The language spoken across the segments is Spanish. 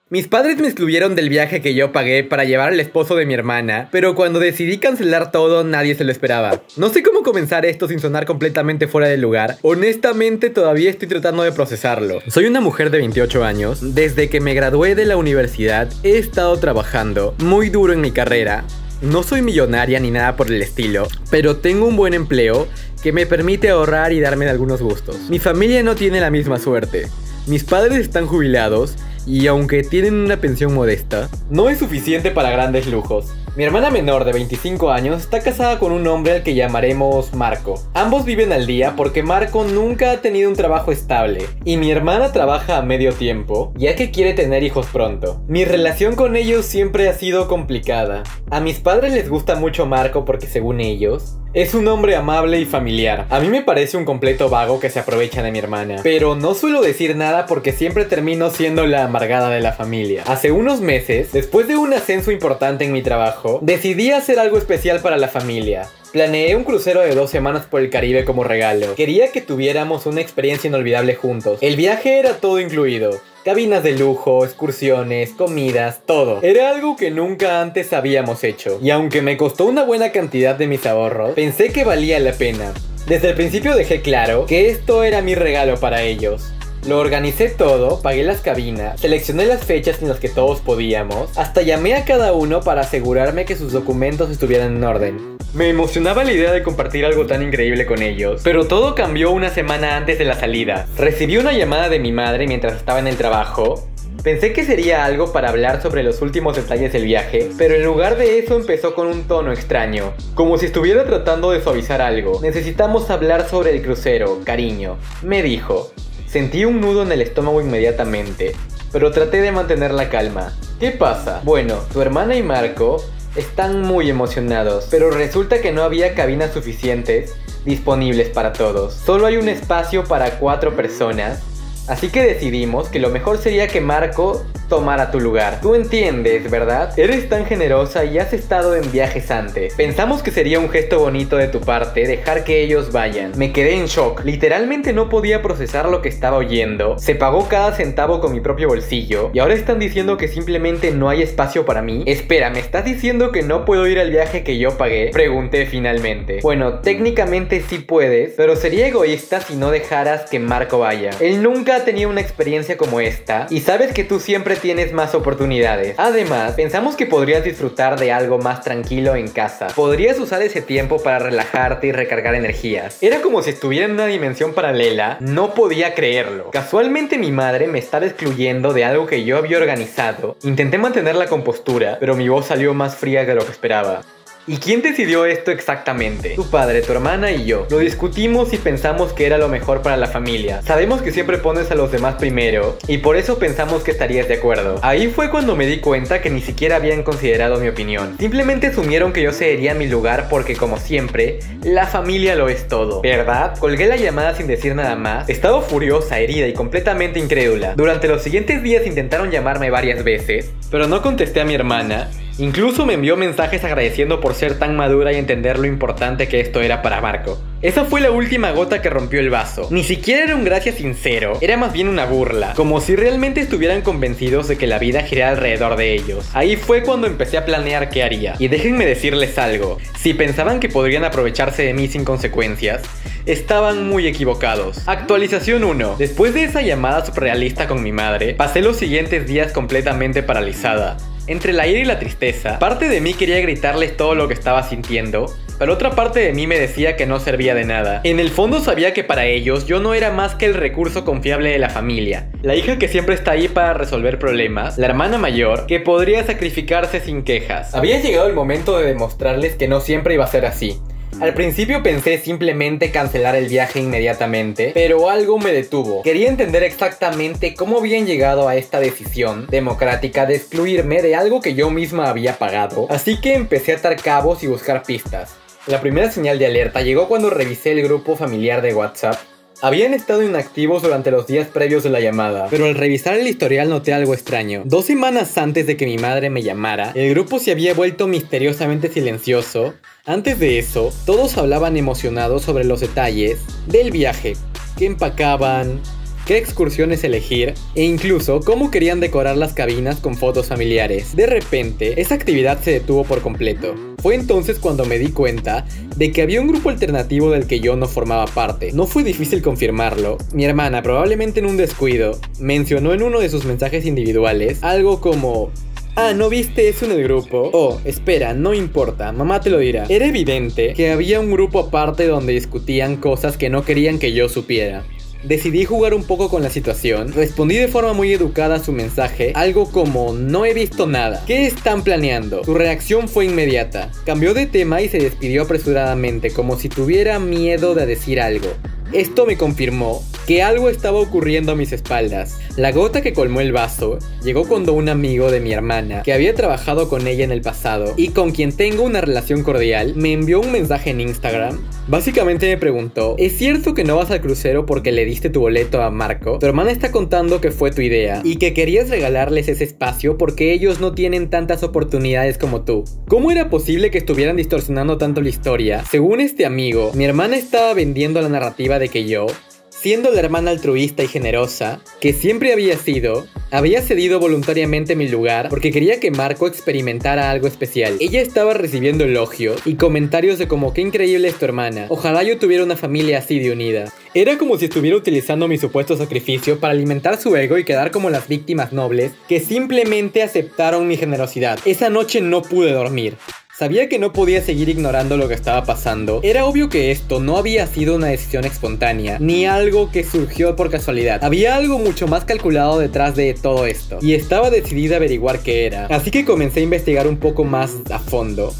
Mis padres me excluyeron del viaje que yo pagué para llevar al esposo de mi hermana, pero cuando decidí cancelar todo nadie se lo esperaba. No sé cómo comenzar esto sin sonar completamente fuera de lugar. Honestamente todavía estoy tratando de procesarlo. Soy una mujer de 28 años. Desde que me gradué de la universidad he estado trabajando muy duro en mi carrera. No soy millonaria ni nada por el estilo, pero tengo un buen empleo que me permite ahorrar y darme algunos gustos. Mi familia no tiene la misma suerte. Mis padres están jubilados y aunque tienen una pensión modesta, no es suficiente para grandes lujos. Mi hermana menor de 25 años está casada con un hombre al que llamaremos Marco. Ambos viven al día porque Marco nunca ha tenido un trabajo estable y mi hermana trabaja a medio tiempo, ya que quiere tener hijos pronto. Mi relación con ellos siempre ha sido complicada. A mis padres les gusta mucho Marco porque, según ellos, es un hombre amable y familiar. A mí me parece un completo vago que se aprovecha de mi hermana, pero no suelo decir nada porque siempre termino siendo la amargada de la familia. Hace unos meses, después de un ascenso importante en mi trabajo, decidí hacer algo especial para la familia. Planeé un crucero de 2 semanas por el Caribe como regalo. Quería que tuviéramos una experiencia inolvidable juntos. El viaje era todo incluido. Cabinas de lujo, excursiones, comidas, todo. Era algo que nunca antes habíamos hecho. Y aunque me costó una buena cantidad de mis ahorros, pensé que valía la pena. Desde el principio dejé claro que esto era mi regalo para ellos. Lo organicé todo, pagué las cabinas, seleccioné las fechas en las que todos podíamos, hasta llamé a cada uno para asegurarme que sus documentos estuvieran en orden. Me emocionaba la idea de compartir algo tan increíble con ellos, pero todo cambió una semana antes de la salida. Recibí una llamada de mi madre mientras estaba en el trabajo. Pensé que sería algo para hablar sobre los últimos detalles del viaje, pero en lugar de eso empezó con un tono extraño, como si estuviera tratando de suavizar algo. Necesitamos hablar sobre el crucero, cariño, me dijo. Sentí un nudo en el estómago inmediatamente, pero traté de mantener la calma. ¿Qué pasa? Bueno, tu hermana y Marco están muy emocionados, pero resulta que no había cabinas suficientes disponibles para todos. Solo hay un espacio para 4 personas, así que decidimos que lo mejor sería que Marco tomara tu lugar. Tú entiendes, ¿verdad? Eres tan generosa y has estado en viajes antes. Pensamos que sería un gesto bonito de tu parte dejar que ellos vayan. Me quedé en shock. Literalmente no podía procesar lo que estaba oyendo. Se pagó cada centavo con mi propio bolsillo y ahora están diciendo que simplemente no hay espacio para mí. Espera, ¿me estás diciendo que no puedo ir al viaje que yo pagué? Pregunté finalmente. Bueno, técnicamente sí puedes, pero sería egoísta si no dejaras que Marco vaya. Él nunca ha tenido una experiencia como esta y sabes que tú siempre tienes más oportunidades. Además, pensamos que podrías disfrutar de algo más tranquilo en casa. Podrías usar ese tiempo para relajarte y recargar energías. Era como si estuviera en una dimensión paralela. No podía creerlo. Casualmente mi madre me estaba excluyendo de algo que yo había organizado. Intenté mantener la compostura, pero mi voz salió más fría de lo que esperaba. ¿Y quién decidió esto exactamente? Tu padre, tu hermana y yo. Lo discutimos y pensamos que era lo mejor para la familia. Sabemos que siempre pones a los demás primero y por eso pensamos que estarías de acuerdo. Ahí fue cuando me di cuenta que ni siquiera habían considerado mi opinión. Simplemente asumieron que yo cedería mi lugar porque, como siempre, la familia lo es todo, ¿verdad? Colgué la llamada sin decir nada más. Estaba furiosa, herida y completamente incrédula. Durante los siguientes días intentaron llamarme varias veces, pero no contesté a mi hermana. Incluso me envió mensajes agradeciendo por ser tan madura y entender lo importante que esto era para Marco. Esa fue la última gota que rompió el vaso. Ni siquiera era un gracias sincero, era más bien una burla, como si realmente estuvieran convencidos de que la vida girara alrededor de ellos. Ahí fue cuando empecé a planear qué haría. Y déjenme decirles algo, si pensaban que podrían aprovecharse de mí sin consecuencias, estaban muy equivocados. Actualización 1. Después de esa llamada surrealista con mi madre, pasé los siguientes días completamente paralizada. Entre la ira y la tristeza, parte de mí quería gritarles todo lo que estaba sintiendo, pero otra parte de mí me decía que no servía de nada. En el fondo sabía que para ellos yo no era más que el recurso confiable de la familia, la hija que siempre está ahí para resolver problemas, la hermana mayor que podría sacrificarse sin quejas. Había llegado el momento de demostrarles que no siempre iba a ser así. Al principio pensé simplemente cancelar el viaje inmediatamente, pero algo me detuvo. Quería entender exactamente cómo habían llegado a esta decisión democrática de excluirme de algo que yo misma había pagado, así que empecé a atar cabos y buscar pistas. La primera señal de alerta llegó cuando revisé el grupo familiar de WhatsApp. Habían estado inactivos durante los días previos de la llamada, pero al revisar el historial noté algo extraño. 2 semanas antes de que mi madre me llamara, el grupo se había vuelto misteriosamente silencioso. Antes de eso, todos hablaban emocionados sobre los detalles del viaje, qué empacaban, qué excursiones elegir e incluso cómo querían decorar las cabinas con fotos familiares. De repente, esa actividad se detuvo por completo. Fue entonces cuando me di cuenta de que había un grupo alternativo del que yo no formaba parte. No fue difícil confirmarlo. Mi hermana, probablemente en un descuido, mencionó en uno de sus mensajes individuales algo como: ah, ¿no viste eso en el grupo? Oh, espera, no importa, mamá te lo dirá. Era evidente que había un grupo aparte donde discutían cosas que no querían que yo supiera. Decidí jugar un poco con la situación. Respondí de forma muy educada a su mensaje, algo como: no he visto nada. ¿Qué están planeando? Su reacción fue inmediata. Cambió de tema y se despidió apresuradamente, como si tuviera miedo de decir algo. Esto me confirmó que algo estaba ocurriendo a mis espaldas. La gota que colmó el vaso llegó cuando un amigo de mi hermana, que había trabajado con ella en el pasado y con quien tengo una relación cordial, me envió un mensaje en Instagram. Básicamente me preguntó: ¿es cierto que no vas al crucero porque le diste tu boleto a Marco? Tu hermana está contando que fue tu idea y que querías regalarles ese espacio porque ellos no tienen tantas oportunidades como tú. ¿Cómo era posible que estuvieran distorsionando tanto la historia? Según este amigo, mi hermana estaba vendiendo la narrativa de que yo, siendo la hermana altruista y generosa que siempre había sido, había cedido voluntariamente mi lugar porque quería que Marco experimentara algo especial. Ella estaba recibiendo elogios y comentarios de como: qué increíble es tu hermana, ojalá yo tuviera una familia así de unida. Era como si estuviera utilizando mi supuesto sacrificio para alimentar su ego y quedar como las víctimas nobles que simplemente aceptaron mi generosidad. Esa noche no pude dormir. Sabía que no podía seguir ignorando lo que estaba pasando. Era obvio que esto no había sido una decisión espontánea, ni algo que surgió por casualidad. Había algo mucho más calculado detrás de todo esto, y estaba decidida a averiguar qué era. Así que comencé a investigar un poco más a fondo.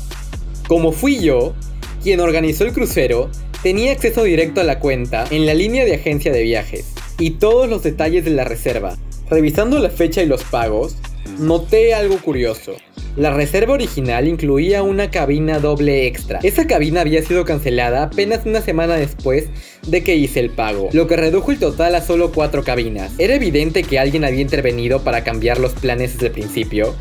Como fui yo quien organizó el crucero, tenía acceso directo a la cuenta en la línea de agencia de viajes, y todos los detalles de la reserva. Revisando la fecha y los pagos, noté algo curioso. La reserva original incluía una cabina doble extra. Esa cabina había sido cancelada apenas una semana después de que hice el pago, lo que redujo el total a solo 4 cabinas. Era evidente que alguien había intervenido para cambiar los planes desde el principio.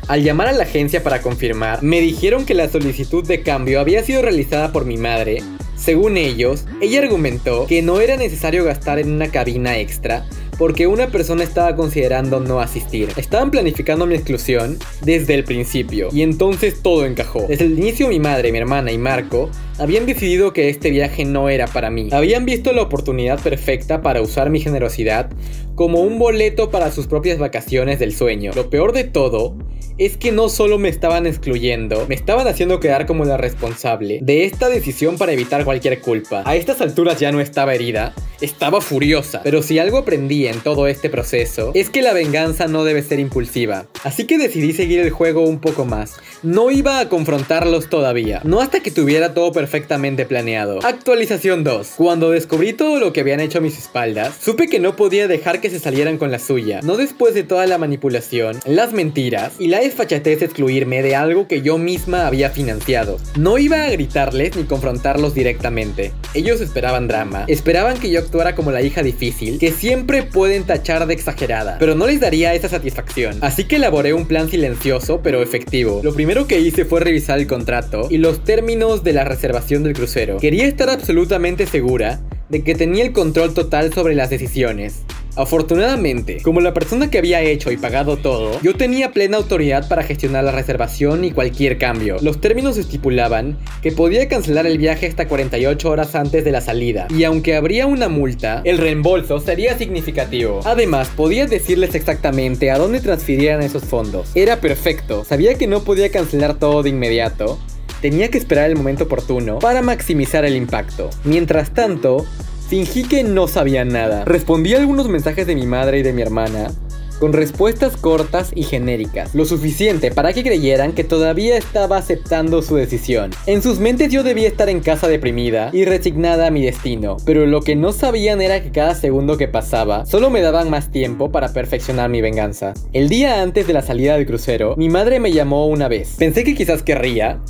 Al llamar a la agencia para confirmar, me dijeron que la solicitud de cambio había sido realizada por mi madre. Según ellos, ella argumentó que no era necesario gastar en una cabina extra porque una persona estaba considerando no asistir. Estaban planificando mi exclusión desde el principio, y entonces todo encajó. Desde el inicio mi madre, mi hermana y Marco habían decidido que este viaje no era para mí. Habían visto la oportunidad perfecta para usar mi generosidad como un boleto para sus propias vacaciones del sueño. Lo peor de todo es que no solo me estaban excluyendo, me estaban haciendo quedar como la responsable de esta decisión para evitar cualquier culpa. A estas alturas ya no estaba herida, estaba furiosa. Pero si algo aprendí en todo este proceso, es que la venganza no debe ser impulsiva. Así que decidí seguir el juego un poco más. No iba a confrontarlos todavía, no hasta que tuviera todo perfectamente planeado. Actualización 2. Cuando descubrí todo lo que habían hecho a mis espaldas, supe que no podía dejar que se salieran con la suya. No después de toda la manipulación, las mentiras y la desfachatez de excluirme de algo que yo misma había financiado. No iba a gritarles ni confrontarlos directamente. Ellos esperaban drama, esperaban que yo actuara como la hija difícil, que siempre pueden tachar de exagerada, pero no les daría esa satisfacción. Así que elaboré un plan silencioso pero efectivo. Lo primero que hice fue revisar el contrato y los términos de la reservación del crucero. Quería estar absolutamente segura de que tenía el control total sobre las decisiones. Afortunadamente, como la persona que había hecho y pagado todo, yo tenía plena autoridad para gestionar la reservación y cualquier cambio. Los términos estipulaban que podía cancelar el viaje hasta 48 horas antes de la salida, y aunque habría una multa, el reembolso sería significativo. Además, podía decirles exactamente a dónde transfirieran esos fondos. Era perfecto, sabía que no podía cancelar todo de inmediato. Tenía que esperar el momento oportuno para maximizar el impacto. Mientras tanto, fingí que no sabía nada. Respondí a algunos mensajes de mi madre y de mi hermana con respuestas cortas y genéricas, lo suficiente para que creyeran que todavía estaba aceptando su decisión. En sus mentes yo debía estar en casa deprimida y resignada a mi destino, pero lo que no sabían era que cada segundo que pasaba solo me daban más tiempo para perfeccionar mi venganza. El día antes de la salida del crucero, mi madre me llamó una vez. Pensé que quizás querría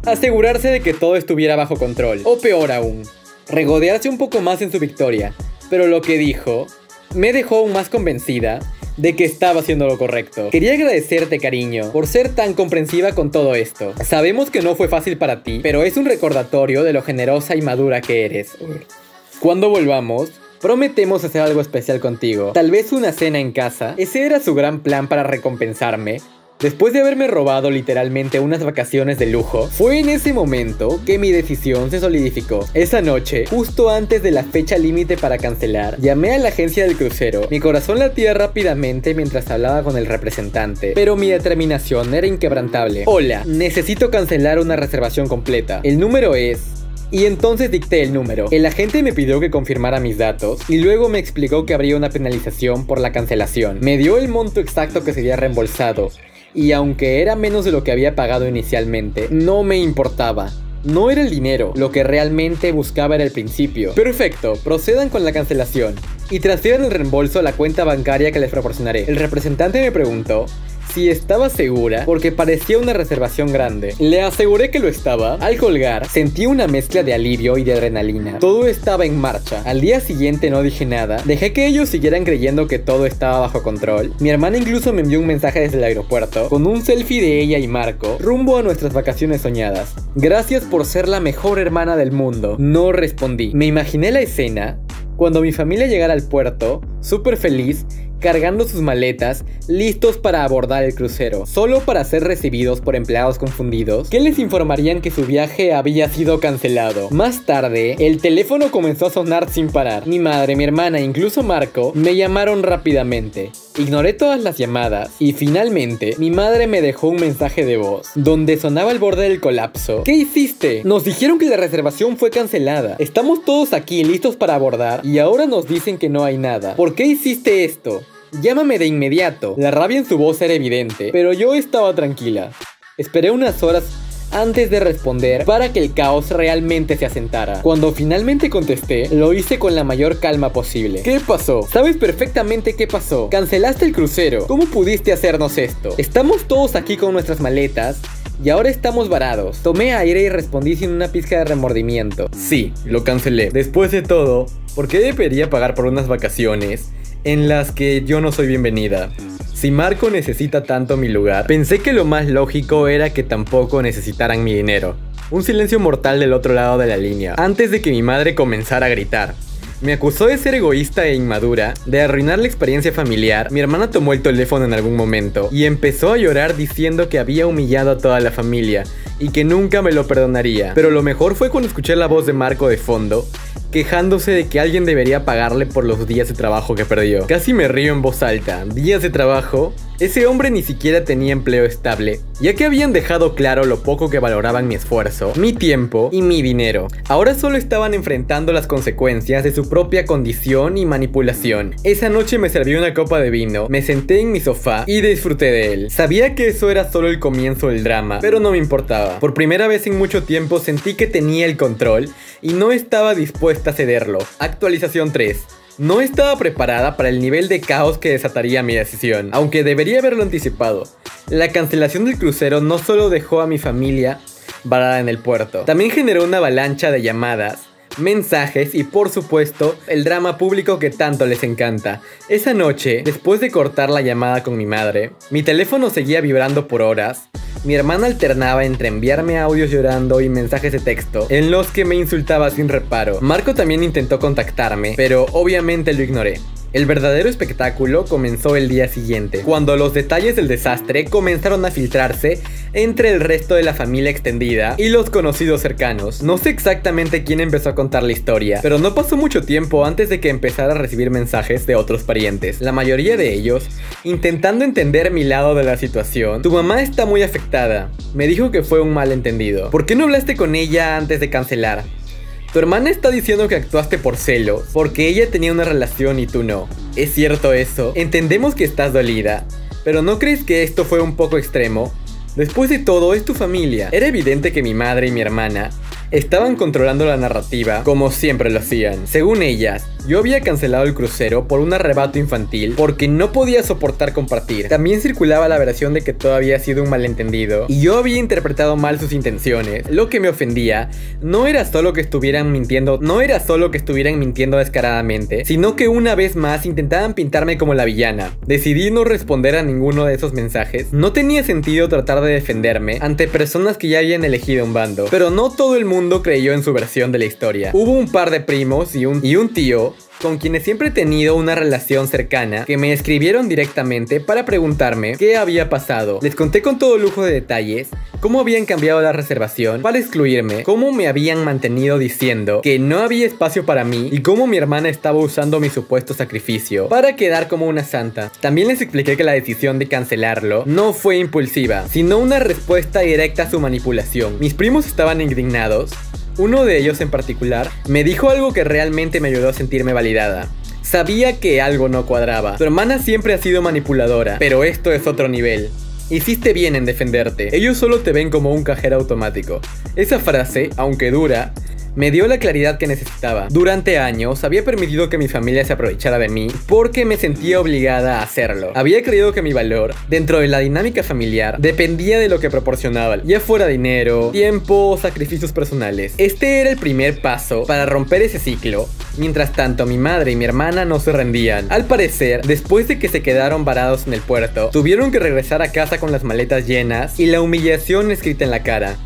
asegurarse de que todo estuviera bajo control, o peor aún, regodearse un poco más en su victoria, pero lo que dijo me dejó aún más convencida de que estaba haciendo lo correcto. Quería agradecerte, cariño, por ser tan comprensiva con todo esto. Sabemos que no fue fácil para ti, pero es un recordatorio de lo generosa y madura que eres. Cuando volvamos, Prometemos hacer algo especial contigo. Tal vez una cena en casa. Ese era su gran plan para recompensarme. Después de haberme robado literalmente unas vacaciones de lujo, fue en ese momento que mi decisión se solidificó. Esa noche, justo antes de la fecha límite para cancelar, llamé a la agencia del crucero. Mi corazón latía rápidamente mientras hablaba con el representante, pero mi determinación era inquebrantable. Hola, necesito cancelar una reservación completa. El número es... Y entonces dicté el número. El agente me pidió que confirmara mis datos y luego me explicó que habría una penalización por la cancelación. Me dio el monto exacto que sería reembolsado y aunque era menos de lo que había pagado inicialmente, no me importaba. No era el dinero, lo que realmente buscaba era el principio. Perfecto, procedan con la cancelación y transfieran el reembolso a la cuenta bancaria que les proporcionaré. El representante me preguntó si estaba segura porque parecía una reservación grande. Le aseguré que lo estaba. Al colgar, sentí una mezcla de alivio y de adrenalina. Todo estaba en marcha. Al día siguiente no dije nada. Dejé que ellos siguieran creyendo que todo estaba bajo control. Mi hermana incluso me envió un mensaje desde el aeropuerto con un selfie de ella y Marco rumbo a nuestras vacaciones soñadas. Gracias por ser la mejor hermana del mundo. No respondí. Me imaginé la escena cuando mi familia llegara al puerto, súper feliz, cargando sus maletas, listos para abordar el crucero, solo para ser recibidos por empleados confundidos, que les informarían que su viaje había sido cancelado. Más tarde, el teléfono comenzó a sonar sin parar. Mi madre, mi hermana e incluso Marco me llamaron rápidamente. Ignoré todas las llamadas y finalmente mi madre me dejó un mensaje de voz donde sonaba el borde del colapso. ¿Qué hiciste? Nos dijeron que la reservación fue cancelada. Estamos todos aquí listos para abordar y ahora nos dicen que no hay nada. ¿Por qué hiciste esto? Llámame de inmediato. La rabia en su voz era evidente, pero yo estaba tranquila. Esperé unas horas antes de responder para que el caos realmente se asentara. Cuando finalmente contesté, lo hice con la mayor calma posible. ¿Qué pasó? Sabes perfectamente qué pasó. Cancelaste el crucero. ¿Cómo pudiste hacernos esto? Estamos todos aquí con nuestras maletas y ahora estamos varados. Tomé aire y respondí sin una pizca de remordimiento. Sí, lo cancelé. Después de todo, ¿por qué debería pagar por unas vacaciones en las que yo no soy bienvenida? Si Marco necesita tanto mi lugar, pensé que lo más lógico era que tampoco necesitaran mi dinero. Un silencio mortal del otro lado de la línea, antes de que mi madre comenzara a gritar. Me acusó de ser egoísta e inmadura, de arruinar la experiencia familiar. Mi hermana tomó el teléfono en algún momento y empezó a llorar diciendo que había humillado a toda la familia y que nunca me lo perdonaría. Pero lo mejor fue cuando escuché la voz de Marco de fondo, quejándose de que alguien debería pagarle por los días de trabajo que perdió. Casi me río en voz alta. ¿Días de trabajo? Ese hombre ni siquiera tenía empleo estable, ya que habían dejado claro lo poco que valoraban mi esfuerzo, mi tiempo y mi dinero. Ahora solo estaban enfrentando las consecuencias de su propia condición y manipulación. Esa noche me serví una copa de vino, me senté en mi sofá y disfruté de él. Sabía que eso era solo el comienzo del drama, pero no me importaba. Por primera vez en mucho tiempo sentí que tenía el control y no estaba dispuesta a cederlo. Actualización 3. No estaba preparada para el nivel de caos que desataría mi decisión, aunque debería haberlo anticipado. La cancelación del crucero no solo dejó a mi familia varada en el puerto, también generó una avalancha de llamadas, mensajes y por supuesto el drama público que tanto les encanta. Esa noche, después de cortar la llamada con mi madre, mi teléfono seguía vibrando por horas. Mi hermana alternaba entre enviarme audios llorando y mensajes de texto en los que me insultaba sin reparo. Marco también intentó contactarme, pero obviamente lo ignoré. El verdadero espectáculo comenzó el día siguiente, cuando los detalles del desastre comenzaron a filtrarse entre el resto de la familia extendida y los conocidos cercanos. No sé exactamente quién empezó a contar la historia, pero no pasó mucho tiempo antes de que empezara a recibir mensajes de otros parientes, la mayoría de ellos intentando entender mi lado de la situación. Tu mamá está muy afectada, me dijo que fue un malentendido. ¿Por qué no hablaste con ella antes de cancelar? Tu hermana está diciendo que actuaste por celos, porque ella tenía una relación y tú no. ¿Es cierto eso? Entendemos que estás dolida, pero ¿no crees que esto fue un poco extremo? Después de todo, es tu familia. Era evidente que mi madre y mi hermana estaban controlando la narrativa como siempre lo hacían. Según ellas, yo había cancelado el crucero por un arrebato infantil porque no podía soportar compartir. También circulaba la versión de que todo había sido un malentendido y yo había interpretado mal sus intenciones. Lo que me ofendía no era solo que estuvieran mintiendo, descaradamente, sino que una vez más intentaban pintarme como la villana. Decidí no responder a ninguno de esos mensajes. No tenía sentido tratar de defenderme ante personas que ya habían elegido un bando, pero no todo el mundo creyó en su versión de la historia. Hubo un par de primos y un tío con quienes siempre he tenido una relación cercana, que me escribieron directamente para preguntarme qué había pasado. Les conté con todo lujo de detalles cómo habían cambiado la reservación para excluirme, cómo me habían mantenido diciendo que no había espacio para mí y cómo mi hermana estaba usando mi supuesto sacrificio para quedar como una santa. También les expliqué que la decisión de cancelarlo no fue impulsiva, sino una respuesta directa a su manipulación. Mis primos estaban indignados. Uno de ellos en particular me dijo algo que realmente me ayudó a sentirme validada. Sabía que algo no cuadraba. Tu hermana siempre ha sido manipuladora, pero esto es otro nivel. Hiciste bien en defenderte. Ellos solo te ven como un cajero automático. Esa frase, aunque dura, me dio la claridad que necesitaba. Durante años había permitido que mi familia se aprovechara de mí porque me sentía obligada a hacerlo. Había creído que mi valor, dentro de la dinámica familiar, dependía de lo que proporcionaban, ya fuera dinero, tiempo o sacrificios personales. Este era el primer paso para romper ese ciclo. Mientras tanto, mi madre y mi hermana no se rendían. Al parecer, después de que se quedaron varados en el puerto, tuvieron que regresar a casa con las maletas llenas y la humillación escrita en la cara.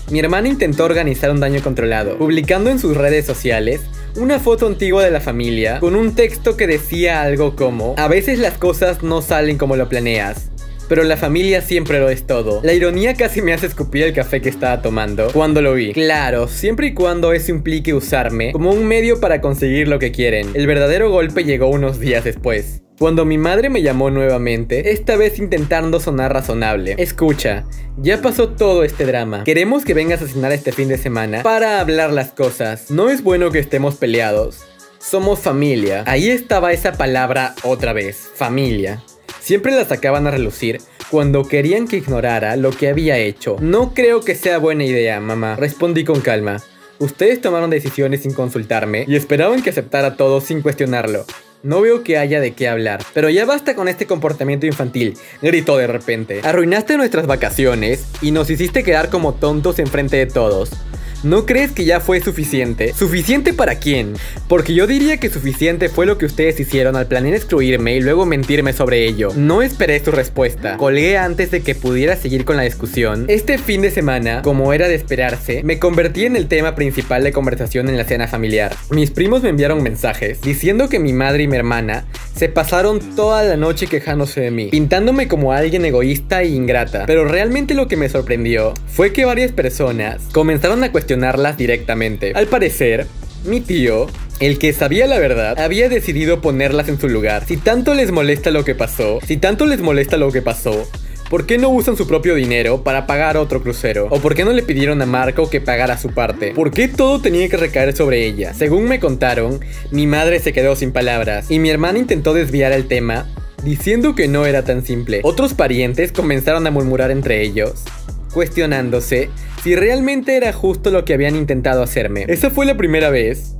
Mi hermana intentó organizar un daño controlado, publicando en sus redes sociales una foto antigua de la familia con un texto que decía algo como: a veces las cosas no salen como lo planeas, pero la familia siempre lo es todo. La ironía casi me hace escupir el café que estaba tomando cuando lo vi. Claro, siempre y cuando eso implique usarme como un medio para conseguir lo que quieren. El verdadero golpe llegó unos días después, cuando mi madre me llamó nuevamente, esta vez intentando sonar razonable. Escucha, ya pasó todo este drama. Queremos que vengas a cenar este fin de semana para hablar las cosas. No es bueno que estemos peleados. Somos familia. Ahí estaba esa palabra otra vez, familia. Siempre la sacaban a relucir cuando querían que ignorara lo que había hecho. No creo que sea buena idea, mamá, respondí con calma. Ustedes tomaron decisiones sin consultarme y esperaban que aceptara todo sin cuestionarlo. No veo que haya de qué hablar. Pero ya basta con este comportamiento infantil, gritó de repente. Arruinaste nuestras vacaciones y nos hiciste quedar como tontos enfrente de todos. ¿No crees que ya fue suficiente? ¿Suficiente para quién? Porque yo diría que suficiente fue lo que ustedes hicieron al planear excluirme y luego mentirme sobre ello. No esperé su respuesta. Colgué antes de que pudiera seguir con la discusión. Este fin de semana, como era de esperarse, me convertí en el tema principal de conversación en la cena familiar. Mis primos me enviaron mensajes diciendo que mi madre y mi hermana se pasaron toda la noche quejándose de mí, pintándome como alguien egoísta e ingrata. Pero realmente lo que me sorprendió fue que varias personas comenzaron a cuestionarlas directamente. Al parecer, mi tío, el que sabía la verdad, había decidido ponerlas en su lugar. Si tanto les molesta lo que pasó, ¿por qué no usan su propio dinero para pagar otro crucero? ¿O por qué no le pidieron a Marco que pagara su parte? ¿Por qué todo tenía que recaer sobre ella? Según me contaron, mi madre se quedó sin palabras y mi hermana intentó desviar el tema, diciendo que no era tan simple. Otros parientes comenzaron a murmurar entre ellos, cuestionándose si realmente era justo lo que habían intentado hacerme. Esa fue la primera vez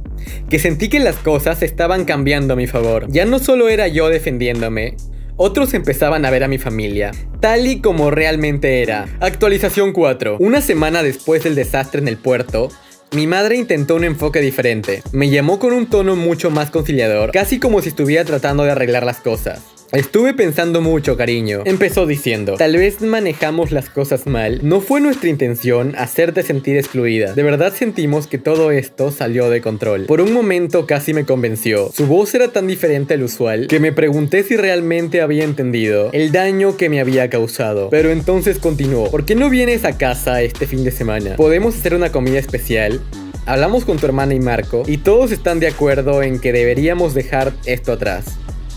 que sentí que las cosas estaban cambiando a mi favor. Ya no solo era yo defendiéndome, otros empezaban a ver a mi familia tal y como realmente era. Actualización 4. Una semana después del desastre en el puerto, mi madre intentó un enfoque diferente. Me llamó con un tono mucho más conciliador, casi como si estuviera tratando de arreglar las cosas. Estuve pensando mucho, cariño, empezó diciendo. Tal vez manejamos las cosas mal. No fue nuestra intención hacerte sentir excluida. De verdad sentimos que todo esto salió de control. Por un momento casi me convenció. Su voz era tan diferente al usual que me pregunté si realmente había entendido el daño que me había causado. Pero entonces continuó. ¿Por qué no vienes a casa este fin de semana? Podemos hacer una comida especial. Hablamos con tu hermana y Marco y todos están de acuerdo en que deberíamos dejar esto atrás.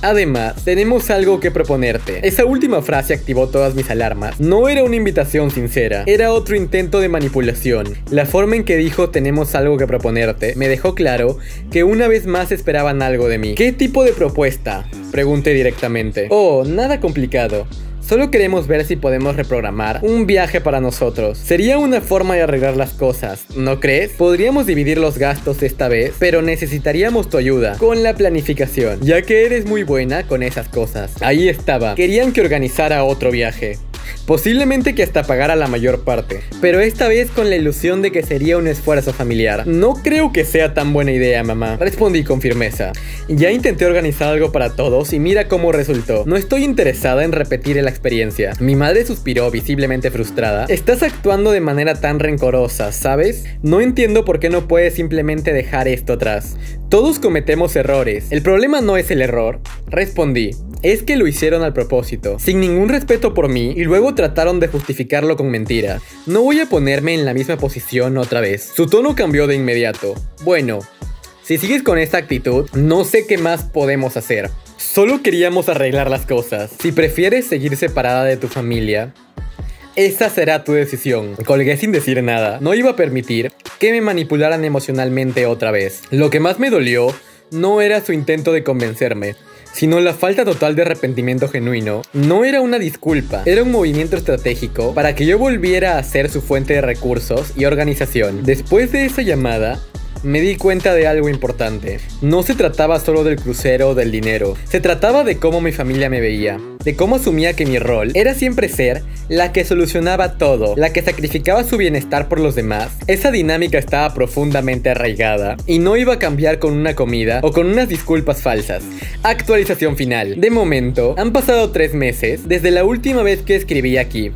Además, tenemos algo que proponerte. Esa última frase activó todas mis alarmas. No era una invitación sincera, era otro intento de manipulación. La forma en que dijo tenemos algo que proponerte me dejó claro que una vez más esperaban algo de mí. ¿Qué tipo de propuesta? Pregunté directamente. Oh, nada complicado. Solo queremos ver si podemos reprogramar un viaje para nosotros. Sería una forma de arreglar las cosas, ¿no crees? Podríamos dividir los gastos esta vez, pero necesitaríamos tu ayuda con la planificación, ya que eres muy buena con esas cosas. Ahí estaba. Querían que organizara otro viaje. Posiblemente que hasta pagara la mayor parte, pero esta vez con la ilusión de que sería un esfuerzo familiar. No creo que sea tan buena idea, mamá, respondí con firmeza. Ya intenté organizar algo para todos y mira cómo resultó. No estoy interesada en repetir la experiencia. Mi madre suspiró, visiblemente frustrada. Estás actuando de manera tan rencorosa, ¿sabes? No entiendo por qué no puedes simplemente dejar esto atrás. Todos cometemos errores. El problema no es el error. Respondí. Es que lo hicieron al propósito, sin ningún respeto por mí, y luego trataron de justificarlo con mentira. No voy a ponerme en la misma posición otra vez. Su tono cambió de inmediato. Bueno, si sigues con esta actitud, no sé qué más podemos hacer. Solo queríamos arreglar las cosas. Si prefieres seguir separada de tu familia, esa será tu decisión. Colgué sin decir nada. No iba a permitir que me manipularan emocionalmente otra vez. Lo que más me dolió no era su intento de convencerme, sino la falta total de arrepentimiento genuino. No era una disculpa, era un movimiento estratégico para que yo volviera a ser su fuente de recursos y organización. Después de esa llamada, me di cuenta de algo importante. No se trataba solo del crucero o del dinero. Se trataba de cómo mi familia me veía, de cómo asumía que mi rol era siempre ser la que solucionaba todo, la que sacrificaba su bienestar por los demás. Esa dinámica estaba profundamente arraigada y no iba a cambiar con una comida o con unas disculpas falsas. Actualización final. De momento, han pasado 3 meses desde la última vez que escribí aquí.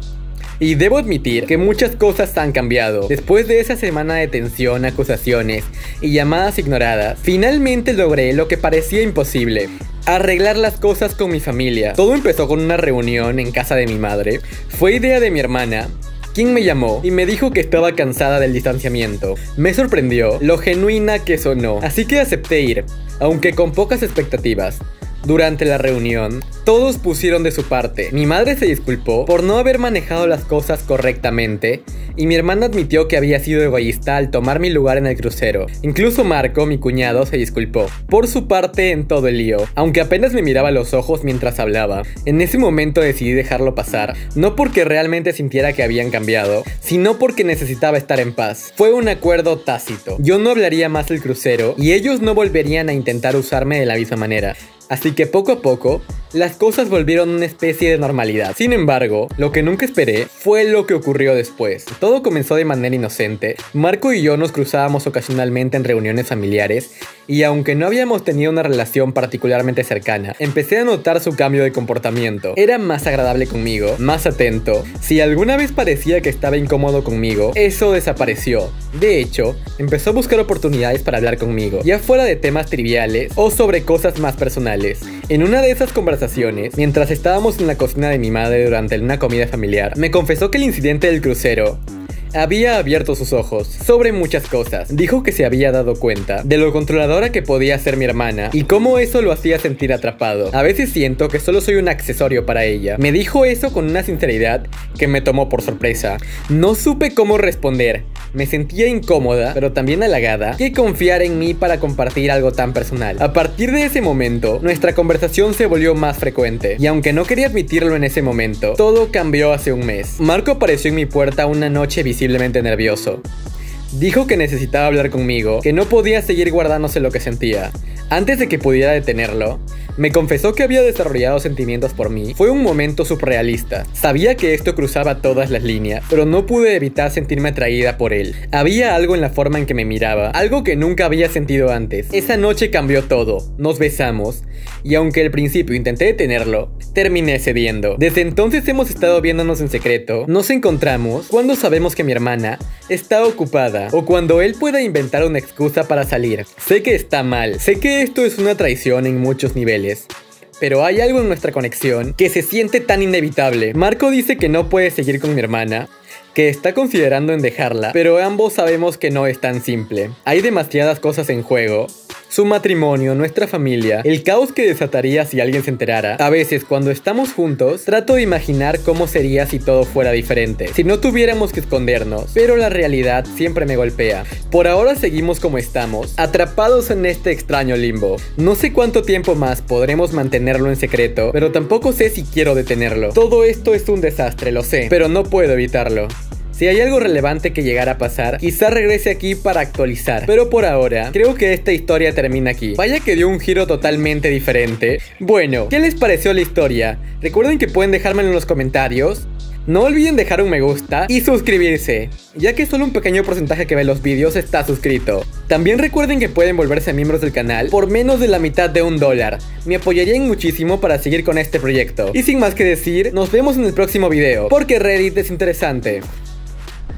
Y debo admitir que muchas cosas han cambiado. Después de esa semana de tensión, acusaciones y llamadas ignoradas, finalmente logré lo que parecía imposible: arreglar las cosas con mi familia. Todo empezó con una reunión en casa de mi madre. Fue idea de mi hermana, quien me llamó y me dijo que estaba cansada del distanciamiento. Me sorprendió lo genuina que sonó, así que acepté ir, aunque con pocas expectativas. Durante la reunión, todos pusieron de su parte. Mi madre se disculpó por no haber manejado las cosas correctamente, y mi hermana admitió que había sido egoísta al tomar mi lugar en el crucero. Incluso Marco, mi cuñado, se disculpó por su parte en todo el lío, aunque apenas me miraba a los ojos mientras hablaba. En ese momento decidí dejarlo pasar, no porque realmente sintiera que habían cambiado, sino porque necesitaba estar en paz. Fue un acuerdo tácito. Yo no hablaría más del crucero y ellos no volverían a intentar usarme de la misma manera. Así que poco a poco, las cosas volvieron a una especie de normalidad. Sin embargo, lo que nunca esperé fue lo que ocurrió después. Todo comenzó de manera inocente. Marco y yo nos cruzábamos ocasionalmente en reuniones familiares, y aunque no habíamos tenido una relación particularmente cercana, empecé a notar su cambio de comportamiento. Era más agradable conmigo, más atento. Si alguna vez parecía que estaba incómodo conmigo, eso desapareció. De hecho, empezó a buscar oportunidades para hablar conmigo, ya fuera de temas triviales o sobre cosas más personales. En una de esas conversaciones, mientras estábamos en la cocina de mi madre durante una comida familiar, me confesó que el incidente del crucero había abierto sus ojos sobre muchas cosas. Dijo que se había dado cuenta de lo controladora que podía ser mi hermana y cómo eso lo hacía sentir atrapado. A veces siento que solo soy un accesorio para ella. Me dijo eso con una sinceridad que me tomó por sorpresa. No supe cómo responder. Me sentía incómoda, pero también halagada, que confiar en mí para compartir algo tan personal. A partir de ese momento, nuestra conversación se volvió más frecuente, y aunque no quería admitirlo en ese momento, todo cambió hace un mes. Marco apareció en mi puerta una noche visiblemente nervioso. Dijo que necesitaba hablar conmigo, que no podía seguir guardándose lo que sentía. Antes de que pudiera detenerlo, me confesó que había desarrollado sentimientos por mí. Fue un momento surrealista. Sabía que esto cruzaba todas las líneas, pero no pude evitar sentirme atraída por él. Había algo en la forma en que me miraba, algo que nunca había sentido antes. Esa noche cambió todo. Nos besamos, y aunque al principio intenté detenerlo, terminé cediendo. Desde entonces hemos estado viéndonos en secreto. Nos encontramos cuando sabemos que mi hermana está ocupada, o cuando él pueda inventar una excusa para salir. Sé que está mal, sé que esto es una traición en muchos niveles, pero hay algo en nuestra conexión que se siente tan inevitable. Marco dice que no puede seguir con mi hermana, que está considerando en dejarla, pero ambos sabemos que no es tan simple. Hay demasiadas cosas en juego. Su matrimonio, nuestra familia, el caos que desataría si alguien se enterara. A veces, cuando estamos juntos, trato de imaginar cómo sería si todo fuera diferente, si no tuviéramos que escondernos, pero la realidad siempre me golpea. Por ahora seguimos como estamos, atrapados en este extraño limbo. No sé cuánto tiempo más podremos mantenerlo en secreto, pero tampoco sé si quiero detenerlo. Todo esto es un desastre, lo sé, pero no puedo evitarlo. Si hay algo relevante que llegara a pasar, quizá regrese aquí para actualizar. Pero por ahora, creo que esta historia termina aquí. Vaya que dio un giro totalmente diferente. Bueno, ¿qué les pareció la historia? Recuerden que pueden dejármelo en los comentarios. No olviden dejar un me gusta y suscribirse, ya que solo un pequeño porcentaje que ve los vídeos está suscrito. También recuerden que pueden volverse miembros del canal por menos de la mitad de $1. Me apoyarían muchísimo para seguir con este proyecto. Y sin más que decir, nos vemos en el próximo video, porque Reddit es interesante.